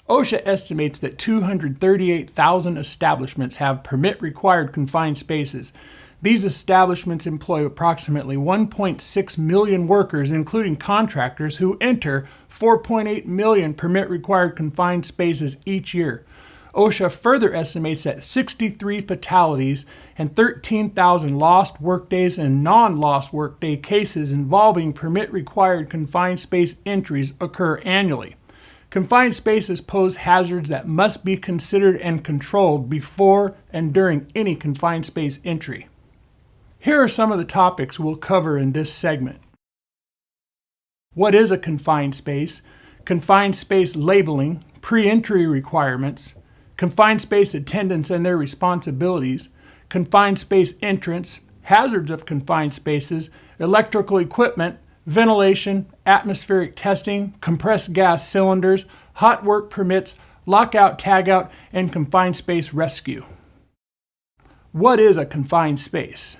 OSHA estimates that 238,000 establishments have permit-required confined spaces. These establishments employ approximately 1.6 million workers, including contractors, who enter 4.8 million permit-required confined spaces each year. OSHA further estimates that 63 fatalities and 13,000 lost workdays and non-lost workday cases involving permit-required confined space entries occur annually. Confined spaces pose hazards that must be considered and controlled before and during any confined space entry. Here are some of the topics we'll cover in this segment. What is a confined space? Confined space labeling, pre-entry requirements, confined space attendants and their responsibilities, confined space entrance, hazards of confined spaces, electrical equipment, ventilation, atmospheric testing, compressed gas cylinders, hot work permits, lockout, tagout, and confined space rescue. What is a confined space?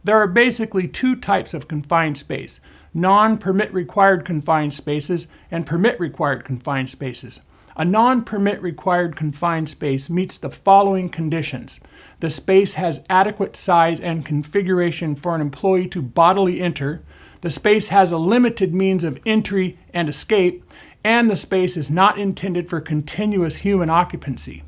There are basically two types of confined space: non-permit required confined spaces and permit required confined spaces. A non-permit required confined space meets the following conditions. The space has adequate size and configuration for an employee to bodily enter. The space has a limited means of entry and escape, and the space is not intended for continuous human occupancy.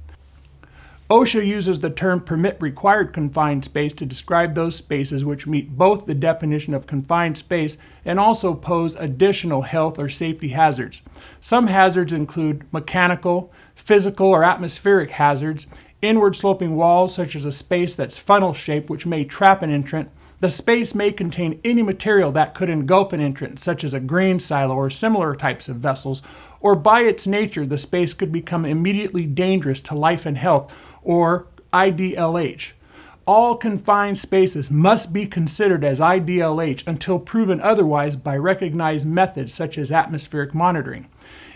OSHA uses the term permit-required confined space to describe those spaces which meet both the definition of confined space and also pose additional health or safety hazards. Some hazards include mechanical, physical, or atmospheric hazards, inward-sloping walls such as a space that's funnel-shaped which may trap an entrant. The space may contain any material that could engulf an entrant, such as a grain silo or similar types of vessels, or by its nature, the space could become immediately dangerous to life and health, or IDLH. All confined spaces must be considered as IDLH until proven otherwise by recognized methods such as atmospheric monitoring.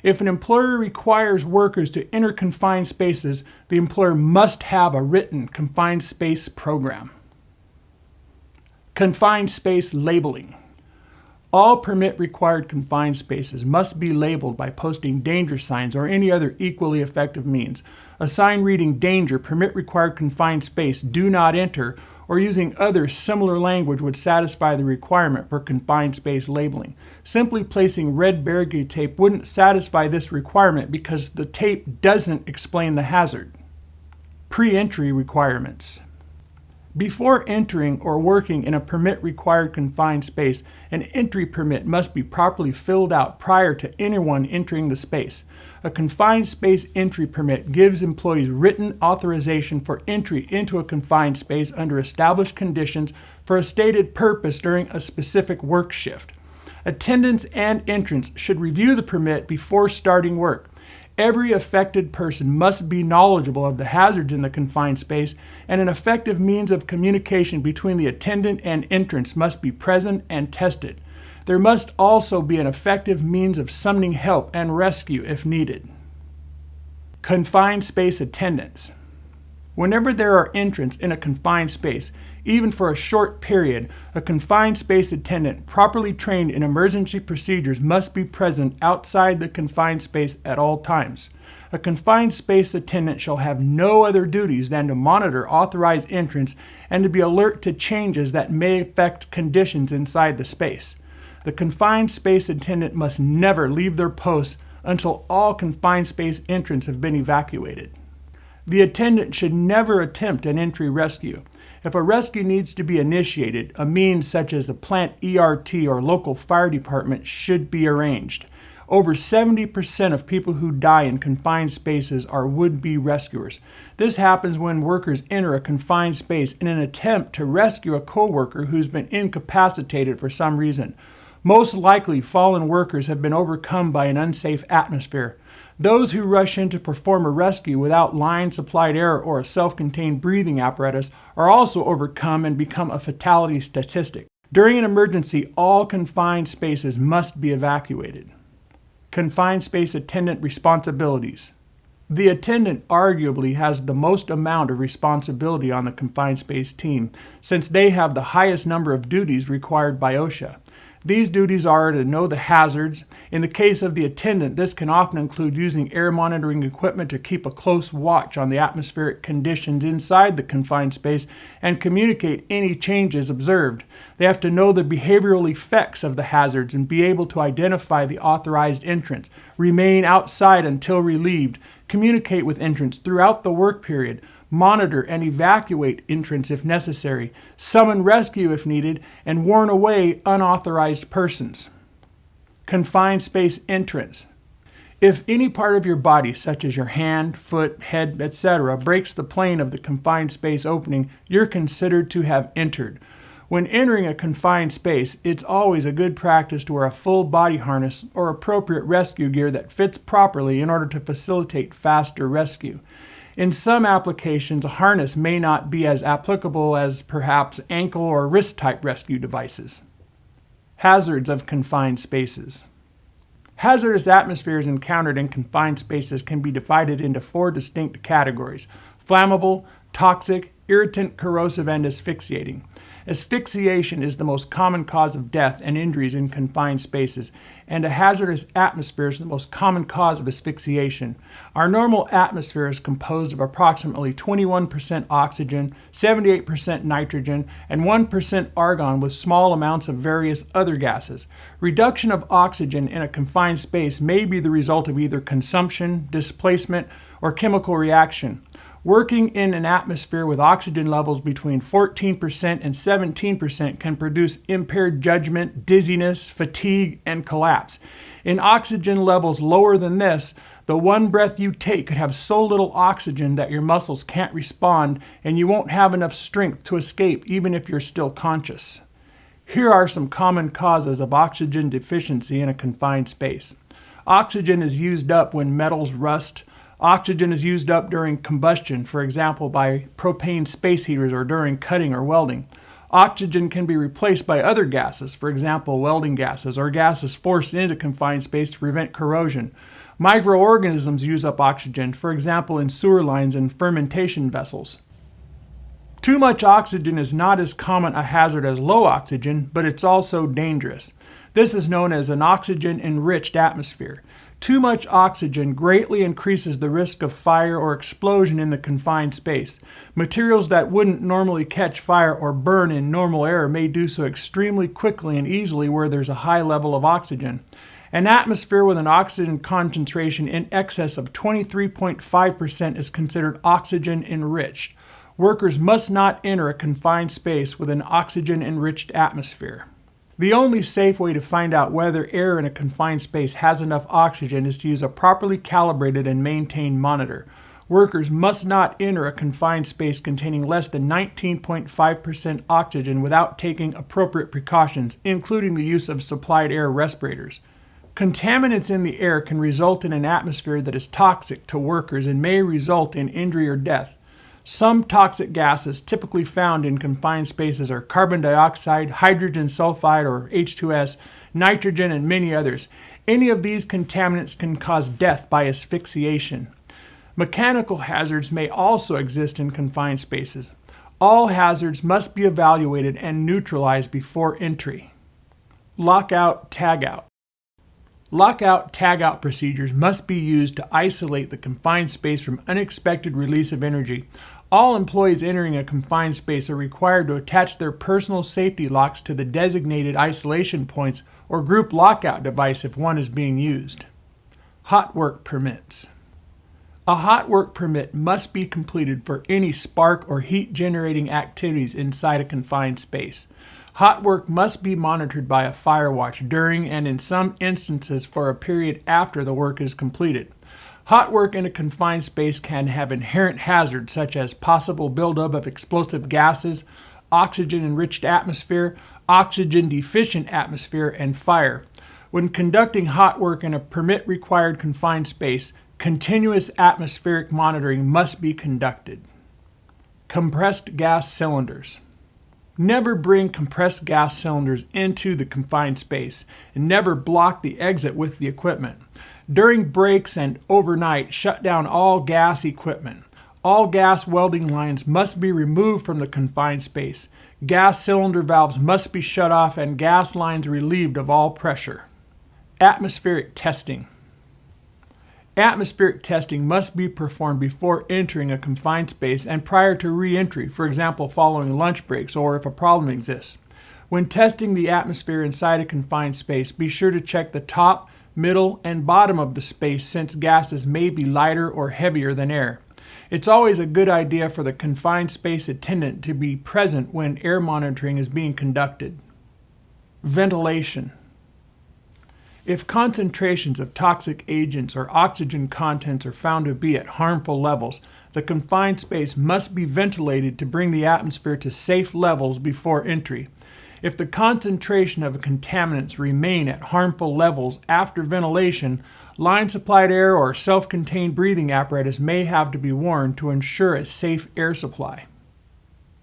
If an employer requires workers to enter confined spaces, the employer must have a written confined space program. Confined space labeling. All permit-required confined spaces must be labeled by posting danger signs or any other equally effective means. A sign reading "Danger, permit-required confined space, do not enter," or using other similar language would satisfy the requirement for confined space labeling. Simply placing red barricade tape wouldn't satisfy this requirement because the tape doesn't explain the hazard. Pre-entry requirements. Before entering or working in a permit-required confined space, an entry permit must be properly filled out prior to anyone entering the space. A confined space entry permit gives employees written authorization for entry into a confined space under established conditions for a stated purpose during a specific work shift. Attendants and entrants should review the permit before starting work. Every affected person must be knowledgeable of the hazards in the confined space, and an effective means of communication between the attendant and entrants must be present and tested. There must also be an effective means of summoning help and rescue if needed. Confined space attendants. Whenever there are entrants in a confined space, even for a short period, a confined space attendant properly trained in emergency procedures must be present outside the confined space at all times. A confined space attendant shall have no other duties than to monitor authorized entrants and to be alert to changes that may affect conditions inside the space. The confined space attendant must never leave their post until all confined space entrants have been evacuated. The attendant should never attempt an entry rescue. If a rescue needs to be initiated, a means such as a plant ERT or local fire department should be arranged. Over 70% of people who die in confined spaces are would-be rescuers. This happens when workers enter a confined space in an attempt to rescue a coworker who's been incapacitated for some reason. Most likely, fallen workers have been overcome by an unsafe atmosphere. Those who rush in to perform a rescue without line-supplied air or a self-contained breathing apparatus are also overcome and become a fatality statistic. During an emergency, all confined spaces must be evacuated. Confined space attendant responsibilities. The attendant arguably has the most amount of responsibility on the confined space team, since they have the highest number of duties required by OSHA. These duties are to know the hazards. In the case of the attendant, this can often include using air monitoring equipment to keep a close watch on the atmospheric conditions inside the confined space and communicate any changes observed. They have to know the behavioral effects of the hazards and be able to identify the authorized entrants, remain outside until relieved, communicate with entrants throughout the work period, monitor and evacuate entrants if necessary, summon rescue if needed, and warn away unauthorized persons. Confined space entrance. If any part of your body, such as your hand, foot, head, etc., breaks the plane of the confined space opening, you're considered to have entered. When entering a confined space, it's always a good practice to wear a full body harness or appropriate rescue gear that fits properly in order to facilitate faster rescue. In some applications, a harness may not be as applicable as perhaps ankle or wrist type rescue devices. Hazards of confined spaces. Hazardous atmospheres encountered in confined spaces can be divided into 4 distinct categories: flammable, toxic, irritant, corrosive, and asphyxiating. Asphyxiation is the most common cause of death and injuries in confined spaces, and a hazardous atmosphere is the most common cause of asphyxiation. Our normal atmosphere is composed of approximately 21% oxygen, 78% nitrogen, and 1% argon with small amounts of various other gases. Reduction of oxygen in a confined space may be the result of either consumption, displacement, or chemical reaction. Working in an atmosphere with oxygen levels between 14% and 17% can produce impaired judgment, dizziness, fatigue, and collapse. In oxygen levels lower than this, the one breath you take could have so little oxygen that your muscles can't respond and you won't have enough strength to escape even if you're still conscious. Here are some common causes of oxygen deficiency in a confined space. Oxygen is used up when metals rust. Oxygen is used up during combustion, for example, by propane space heaters or during cutting or welding. Oxygen can be replaced by other gases, for example, welding gases, or gases forced into confined space to prevent corrosion. Microorganisms use up oxygen, for example, in sewer lines and fermentation vessels. Too much oxygen is not as common a hazard as low oxygen, but it's also dangerous. This is known as an oxygen-enriched atmosphere. Too much oxygen greatly increases the risk of fire or explosion in the confined space. Materials that wouldn't normally catch fire or burn in normal air may do so extremely quickly and easily where there's a high level of oxygen. An atmosphere with an oxygen concentration in excess of 23.5% is considered oxygen-enriched. Workers must not enter a confined space with an oxygen-enriched atmosphere. The only safe way to find out whether air in a confined space has enough oxygen is to use a properly calibrated and maintained monitor. Workers must not enter a confined space containing less than 19.5% oxygen without taking appropriate precautions, including the use of supplied air respirators. Contaminants in the air can result in an atmosphere that is toxic to workers and may result in injury or death. Some toxic gases typically found in confined spaces are carbon dioxide, hydrogen sulfide or H2S, nitrogen, and many others. Any of these contaminants can cause death by asphyxiation. Mechanical hazards may also exist in confined spaces. All hazards must be evaluated and neutralized before entry. Lockout, tagout. Lockout, tagout procedures must be used to isolate the confined space from unexpected release of energy. All employees entering a confined space are required to attach their personal safety locks to the designated isolation points or group lockout device if one is being used. Hot work permits. A hot work permit must be completed for any spark or heat generating activities inside a confined space. Hot work must be monitored by a fire watch during and in some instances for a period after the work is completed. Hot work in a confined space can have inherent hazards such as possible buildup of explosive gases, oxygen-enriched atmosphere, oxygen-deficient atmosphere, and fire. When conducting hot work in a permit-required confined space, continuous atmospheric monitoring must be conducted. Compressed gas cylinders. Never bring compressed gas cylinders into the confined space, and never block the exit with the equipment. During breaks and overnight, shut down all gas equipment. All gas welding lines must be removed from the confined space. Gas cylinder valves must be shut off and gas lines relieved of all pressure. Atmospheric testing. Atmospheric testing must be performed before entering a confined space and prior to re-entry, for example, following lunch breaks or if a problem exists. When testing the atmosphere inside a confined space, be sure to check the top, middle, and bottom of the space since gases may be lighter or heavier than air. It's always a good idea for the confined space attendant to be present when air monitoring is being conducted. Ventilation. If concentrations of toxic agents or oxygen contents are found to be at harmful levels, the confined space must be ventilated to bring the atmosphere to safe levels before entry. If the concentration of contaminants remain at harmful levels after ventilation, line-supplied air or self-contained breathing apparatus may have to be worn to ensure a safe air supply.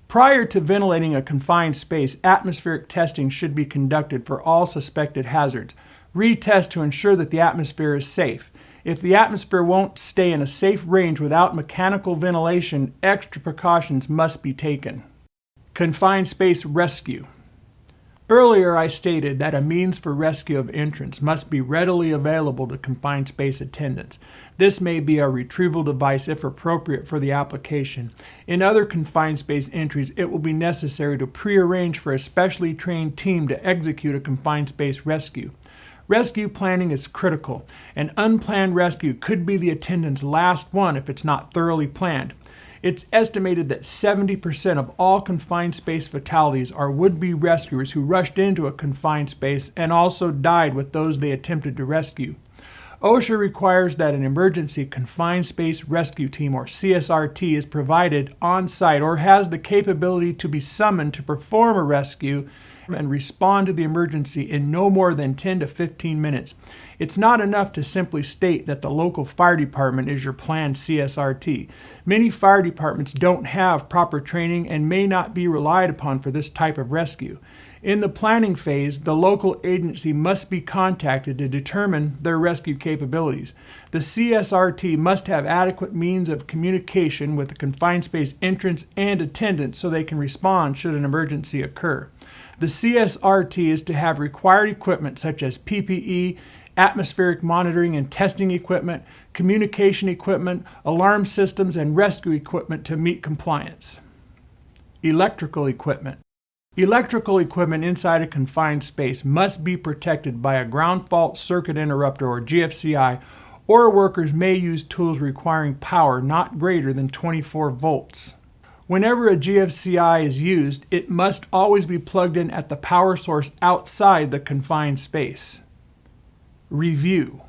Prior to ventilating a confined space, atmospheric testing should be conducted for all suspected hazards. Retest to ensure that the atmosphere is safe. If the atmosphere won't stay in a safe range without mechanical ventilation, extra precautions must be taken. Confined space rescue. Earlier I stated that a means for rescue of entrants must be readily available to confined space attendants. This may be a retrieval device if appropriate for the application. In other confined space entries, it will be necessary to prearrange for a specially trained team to execute a confined space rescue. Rescue planning is critical. An unplanned rescue could be the attendant's last one if it's not thoroughly planned. It's estimated that 70% of all confined space fatalities are would-be rescuers who rushed into a confined space and also died with those they attempted to rescue. OSHA requires that an emergency confined space rescue team, or CSRT, is provided on site or has the capability to be summoned to perform a rescue and respond to the emergency in no more than 10 to 15 minutes. It's not enough to simply state that the local fire department is your planned CSRT. Many fire departments don't have proper training and may not be relied upon for this type of rescue. In the planning phase, the local agency must be contacted to determine their rescue capabilities. The CSRT must have adequate means of communication with the confined space entrants and attendants so they can respond should an emergency occur. The CSRT is to have required equipment such as PPE, atmospheric monitoring and testing equipment, communication equipment, alarm systems, and rescue equipment to meet compliance. Electrical equipment. Electrical equipment inside a confined space must be protected by a ground fault circuit interrupter, or GFCI, or workers may use tools requiring power not greater than 24 volts. Whenever a GFCI is used, it must always be plugged in at the power source outside the confined space. Review.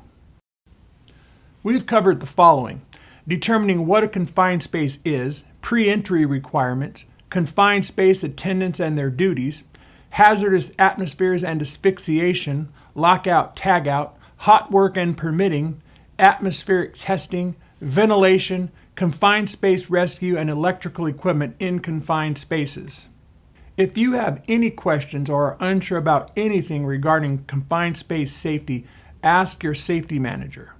We've covered the following: determining what a confined space is, pre-entry requirements, confined space attendants and their duties, hazardous atmospheres and asphyxiation, lockout, tagout, hot work and permitting, atmospheric testing, ventilation, confined space rescue, and electrical equipment in confined spaces. If you have any questions or are unsure about anything regarding confined space safety, ask your safety manager.